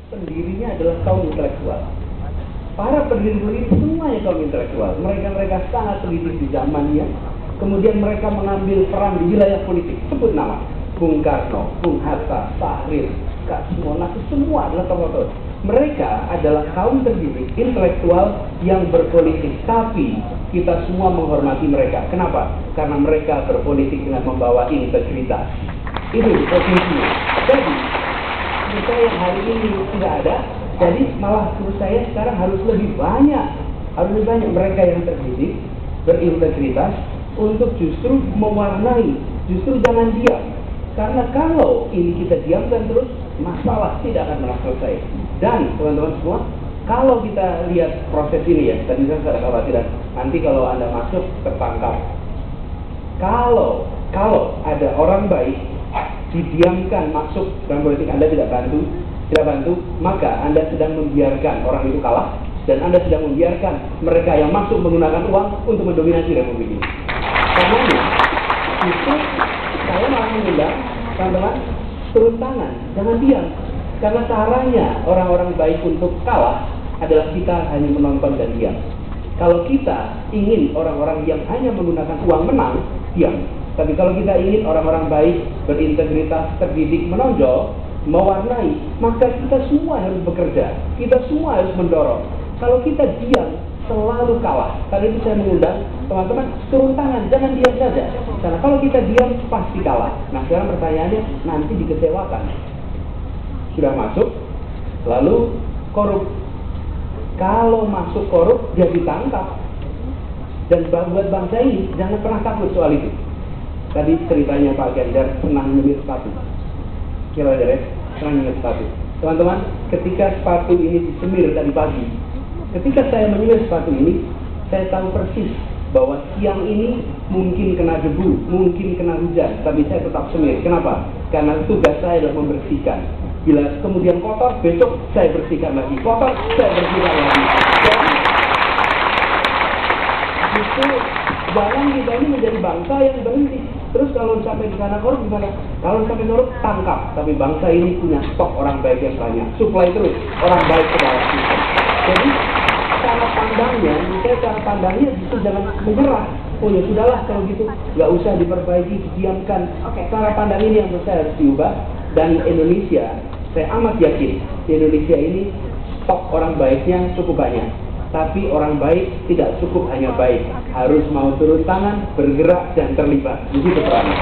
pendirinya adalah kaum intelektual. Para pendiri semuanya kaum intelektual. Mereka sangat teliti di zamannya. Kemudian mereka mengambil peran di wilayah politik. Sebut nama: Bung Karno, Bung Hatta, Tahrir, Kak Sumonas, semua adalah tokoh-tokoh. Mereka adalah kaum terdidik intelektual yang berpolitik. Tapi kita semua menghormati mereka. Kenapa? Karena mereka berpolitik dengan membawa integritas. Itu posisinya. Jadi menurut saya yang hari ini tidak ada. Jadi malah menurut saya sekarang harus lebih banyak mereka yang terdidik, berintegritas, untuk justru mewarnai, justru jangan diam. Karena kalau ini kita diamkan terus, masalah tidak akan pernah selesai. Dan teman-teman semua, kalau kita lihat proses ini ya, tadi saya ada kekhawatiran, nanti kalau Anda masuk tertangkap. Kalau ada orang baik didiamkan masuk dalam politik, Anda tidak bantu, maka Anda sedang membiarkan orang itu kalah, dan Anda sedang membiarkan mereka yang masuk menggunakan uang untuk mendominasi republik ini. Karena itu saya malah mengundang teman-teman turun tangan, jangan diam. Karena caranya orang-orang baik untuk kalah adalah kita hanya menonton dan diam. Kalau kita ingin orang-orang yang hanya menggunakan uang menang, diam. Tapi kalau kita ingin orang-orang baik, berintegritas, terdidik, menonjol, mewarnai, maka kita semua harus bekerja, kita semua harus mendorong. Kalau kita diam, selalu kalah. Karena itu saya mengundang teman-teman turun tangan, jangan diam saja. Karena kalau kita diam, pasti kalah. Nah sekarang pertanyaannya, nanti dikecewakan. Sudah masuk, lalu korup. Kalau masuk korup, dia ditangkap. Dan buat bangsa ini, jangan pernah takut soal itu. Tadi ceritanya Pak Ganjar senang nyemir sepatu. Kira beres, senang nyemir sepatu. Teman-teman, ketika sepatu ini disemir tadi pagi, ketika saya menyemir sepatu ini, saya tahu persis bahwa siang ini mungkin kena debu, mungkin kena hujan, tapi saya tetap semir. Kenapa? Karena tugas saya adalah membersihkan. Bila kemudian kotor, besok saya bersihkan lagi. Kotor, saya bersihkan lagi. Jadi, justru jangan kita ini menjadi bangsa yang berhenti. Terus kalau sampai di sana korup gimana? Kalau sampai korup, tangkap. Tapi bangsa ini punya stok orang baik yang banyak. Supply terus orang baik ke dalam sistem. Jadi cara pandangnya justru jangan menyerah. Oh ya sudahlah kalau gitu, nggak usah diperbaiki, didiamkan. Cara pandang ini yang menurut saya harus diubah. Dan Indonesia, saya amat yakin di Indonesia ini stok orang baiknya cukup banyak. Tapi orang baik tidak cukup hanya baik, harus mau turun tangan, bergerak dan terlibat. Begitu perannya.